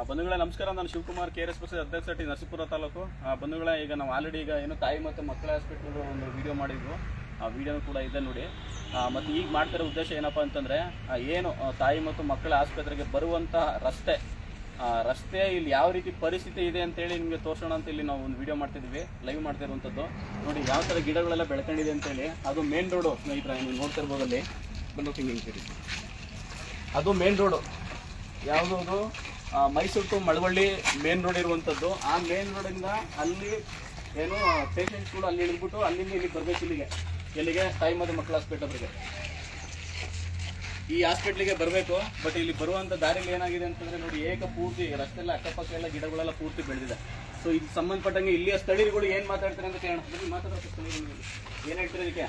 ಬಂಧುಗಳೇ ನಮಸ್ಕಾರ. ನಾನು ಶಿವಕುಮಾರ್ KRS ಬಸ್ ಅಧ್ಯಕ್ಷ ಟಿ ನರಸೀಪುರ ತಾಲೂಕು. ಬಂಧುಗಳೇ, ಈಗ ನಾವು ಆಲ್ರೆಡಿ ಈಗ ಏನು ತಾಯಿ ಮತ್ತು ಮಕ್ಕಳ ಹಾಸ್ಪಿಟಲ್ ಒಂದು ವಿಡಿಯೋ ಮಾಡಿದ್ವು. ಆ ವಿಡಿಯೋನು ಕೂಡ ಇದೆ ನೋಡಿ. ಮತ್ತು ಈಗ ಮಾಡ್ತಿರೋ ಉದ್ದೇಶ ಏನಪ್ಪ ಅಂತಂದರೆ, ಏನು ತಾಯಿ ಮತ್ತು ಮಕ್ಕಳ ಆಸ್ಪತ್ರೆಗೆ ಬರುವಂಥ ರಸ್ತೆ ಇಲ್ಲಿ ಯಾವ ರೀತಿ ಪರಿಸ್ಥಿತಿ ಇದೆ ಅಂತೇಳಿ ನಿಮಗೆ ತೋರಿಸೋಣ ಅಂತ ಇಲ್ಲಿ ನಾವು ಒಂದು ವಿಡಿಯೋ ಮಾಡ್ತಿದ್ವಿ, ಲೈವ್ ಮಾಡ್ತಿರುವಂಥದ್ದು. ನೋಡಿ ಯಾವ ಥರ ಗಿಡಗಳೆಲ್ಲ ಬೆಳ್ಕೊಂಡಿದೆ ಅಂತೇಳಿ. ಅದು ಮೇನ್ ರೋಡು ಸ್ನೇಹಿತರೆ, ನೀವು ನೋಡ್ತಿರ್ಬೋದು ಅಲ್ಲಿ ಬಂದು ಹಿಂಗೆ. ಅದು ಮೇನ್ ರೋಡು ಯಾವುದು? ಅದು Mysuru to Malavalli main road ಇರುವಂಥದ್ದು. ಆ ಮೇನ್ ರೋಡಿಂದ ಅಲ್ಲಿ ಏನು ಪೇಷಂಟ್ಸ್ಗಳು ಅಲ್ಲಿ ಇಳಿದ್ಬಿಟ್ಟು ಅಲ್ಲಿಂದ ಇಲ್ಲಿ ಬರಬೇಕು. ಎಲ್ಲಿಗೆ? ತಾಯಿ ಮತ್ತು ಮಕ್ಕಳ ಹಾಸ್ಪಿಟಲ್ಗೆ, ಈ ಹಾಸ್ಪಿಟ್ಲಿಗೆ ಬರಬೇಕು. ಬಟ್ ಇಲ್ಲಿ ಬರುವಂಥ ದಾರಿಯಲ್ಲಿ ಏನಾಗಿದೆ ಅಂತಂದರೆ ನೋಡಿ, ಪೂರ್ತಿ ರಸ್ತೆ ಎಲ್ಲ ಅಕ್ಕಪಕ್ಕ ಎಲ್ಲ ಗಿಡಗಳೆಲ್ಲ ಪೂರ್ತಿ ಬೆಳೆದಿದೆ. ಸೊ ಇದಕ್ಕೆ ಸಂಬಂಧಪಟ್ಟಂಗೆ ಇಲ್ಲಿಯ ಸ್ಥಳೀಯರುಗಳು ಏನು ಮಾತಾಡ್ತಾರೆ ಅಂತ ಕೇಳೋಣ. ಮಾತಾಡೋದು ಸ್ಥಳೀಯರು ಏನು ಹೇಳ್ತಾರೆ ಇದಕ್ಕೆ?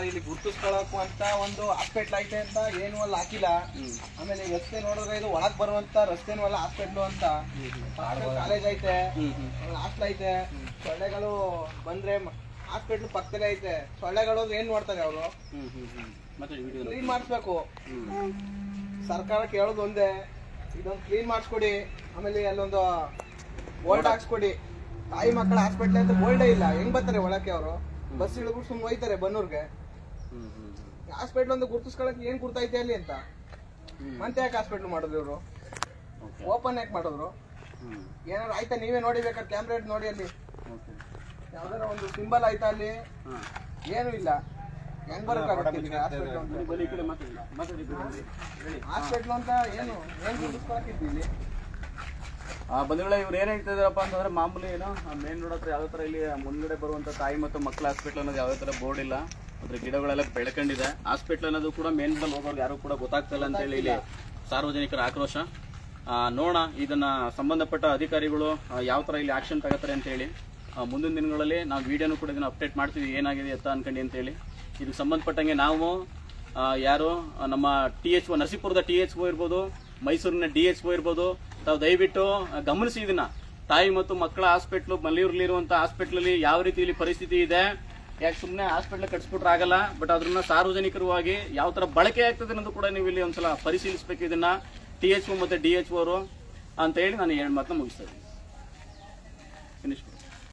ಇಲ್ಲಿ ಗುರ್ತಿಸ್ಕೊಳ್ಳೋಕು ಅಂತ ಒಂದು ಹಾಸ್ಪಿಟ್ಲ್ ಐತೆ ಅಂತ ಏನು ಅಲ್ಲಿ ಹಾಕಿಲ್ಲ. ಆಮೇಲೆ ರಸ್ತೆ ನೋಡಿದ್ರೆ ಇದು ಒಳಗ್ ಬರುವಂತ ರಸ್ತೆನೂ ಅಲ್ಲ, ಹಾಸ್ಪಿಟ್ಲು ಅಂತ. ಕಾಲೇಜ್ ಐತೆ, ಹಾಸ್ಟೆಲ್ ಐತೆ. ಸೊಳ್ಳೆಗಳು ಬಂದ್ರೆ ಹಾಸ್ಪಿಟ್ಲ್ ಪಕ್ಕದಲ್ಲೇ ಐತೆ. ಸೊಳ್ಳೆಗಳು ಏನ್ ನೋಡ್ತಾರೆ ಅವರು? ಕ್ಲೀನ್ ಮಾಡಿಸ್ಬೇಕು. ಸರ್ಕಾರ ಕೇಳೋದು ಒಂದೇ, ಇದೊಂದು ಕ್ಲೀನ್ ಮಾಡಿಸ್ಕೊಡಿ. ಆಮೇಲೆ ಅಲ್ಲೊಂದು ಬೋಲ್ಡ್ ಹಾಕ್ಸ್ಕೊಡಿ. ತಾಯಿ ಮಕ್ಕಳ ಹಾಸ್ಪಿಟ್ಲ್ ಅಂತ ಬೋಲ್ಡೇ ಇಲ್ಲ. ಹೆಂಗ್ ಬರ್ತಾರೆ ಒಳಕ್ಕೆ ಅವರು? ಬಸ್ ಇಳಿದ್ಬಿಟ್ಟು ಸುಮ್ಮನೆ ಹೋಯ್ತಾರೆ ಬನ್ನೂರ್ಗೆ. ಹಾಸ್ಪಿಟ್ಲ್ ಒಂದು ಗುರ್ತಿಸ್ಕೊಳಕ್ ಏನ್ ಗುರ್ತೈತೆ ಅಲ್ಲಿ ಅಂತ. ಮತ್ತೆ ಯಾಕೆ ಹಾಸ್ಪಿಟ್ಲ್ ಮಾಡಿದ್ರು ಇವರು? ಓಪನ್ ಯಾಕೆ ಮಾಡಿದ್ರು? ಏನಾದ್ರು ಆಯ್ತಾ? ನೀವೇ ನೋಡಿಬೇಕಾದ್ರೆ ಕ್ಯಾಮ್ರಾ ನೋಡಿ. ಅಲ್ಲಿ ಯಾವ್ದಾರ ಒಂದು ಸಿಂಬಲ್ ಆಯ್ತಾ? ಅಲ್ಲಿ ಏನು ಇಲ್ಲ. ಹೆಂಗ್ ಬರಕಾಗುತ್ತೆ ಹಾಸ್ಪಿಟ್ಲ್ ಅಂತ? ಏನು ಏನ್ ಗುರ್ತಿಸ್ಕೊಳಕಿದ್ವಿ ಇಲ್ಲಿ? ಬಂಧುಗಳೇ, ಇವ್ರು ಏನು ಹೇಳ್ತಿದಾರಪ್ಪ ಅಂತಂದ್ರೆ, ಮಾಮೂಲಿ ಏನೋ ಮೇನ್ ರೋಡ್ ಹತ್ರ ಯಾವ ಥರ ಇಲ್ಲಿ ಮುಂದ್ಗಡೆ ಬರುವಂಥ ತಾಯಿ ಮತ್ತು ಮಕ್ಕಳ ಹಾಸ್ಪಿಟ್ಲ್ ಅನ್ನೋದು ಯಾವುದೇ ಥರ ಬೋರ್ಡ್ ಇಲ್ಲ. ಅದ್ರ ಗಿಡಗಳೆಲ್ಲ ಬೆಳ್ಕೊಂಡಿದೆ. ಹಾಸ್ಪಿಟ್ಲ್ ಅನ್ನೋದು ಕೂಡ ಮೇನ್ ರೋಡಲ್ಲಿ ಹೋಗೋರು ಯಾರು ಕೂಡ ಗೊತ್ತಾಗ್ತಿಲ್ಲ ಅಂತೇಳಿ ಇಲ್ಲಿ ಸಾರ್ವಜನಿಕರ ಆಕ್ರೋಶ. ನೋಡೋಣ ಇದನ್ನ ಸಂಬಂಧಪಟ್ಟ ಅಧಿಕಾರಿಗಳು ಯಾವ ಥರ ಇಲ್ಲಿ ಆಕ್ಷನ್ ತಗೋತಾರೆ ಅಂತೇಳಿ. ಮುಂದಿನ ದಿನಗಳಲ್ಲಿ ನಾವು ವಿಡಿಯೋನು ಕೂಡ ಇದನ್ನು ಅಪ್ಡೇಟ್ ಮಾಡ್ತೀವಿ, ಏನಾಗಿದೆ ಎತ್ತ ಅನ್ಕೊಂಡು ಅಂತೇಳಿ. ಇದಕ್ಕೆ ಸಂಬಂಧಪಟ್ಟಂಗೆ ನಾವು ಯಾರು ನಮ್ಮ THO ನರಸೀಪುರದ THO ಇರ್ಬೋದು, ಮೈಸೂರಿನ DHO ಇರ್ಬೋದು, ತಾವು ದಯವಿಟ್ಟು ಗಮನಿಸಿ ಇದನ್ನ. ತಾಯಿ ಮತ್ತು ಮಕ್ಕಳ ಹಾಸ್ಪಿಟ್ಲು ಮಲ್ಲಿಯೂರಲ್ಲಿರುವಂಥ ಹಾಸ್ಪಿಟ್ಲಲ್ಲಿ ಯಾವ ರೀತಿ ಇಲ್ಲಿ ಪರಿಸ್ಥಿತಿ ಇದೆ. ಯಾಕೆ ಸುಮ್ಮನೆ ಹಾಸ್ಪಿಟ್ಲ್ ಕಟ್ಸ್ಬಿಟ್ರೆ ಆಗಲ್ಲ, ಬಟ್ ಅದನ್ನ ಸಾರ್ವಜನಿಕರವಾಗಿ ಯಾವ ಥರ ಬಳಕೆ ಆಗ್ತದೆ ಅನ್ನೋದು ಕೂಡ ನೀವು ಇಲ್ಲಿ ಒಂದ್ಸಲ ಪರಿಶೀಲಿಸಬೇಕು. ಇದನ್ನ THO ಮತ್ತು DHO ಅವರು ಅಂತ ಹೇಳಿ ನಾನು 2 ಮಾತನ್ನ ಮುಗಿಸ್ತಾ ಇದ್ದೀನಿ. ಫಿನಿಶ್.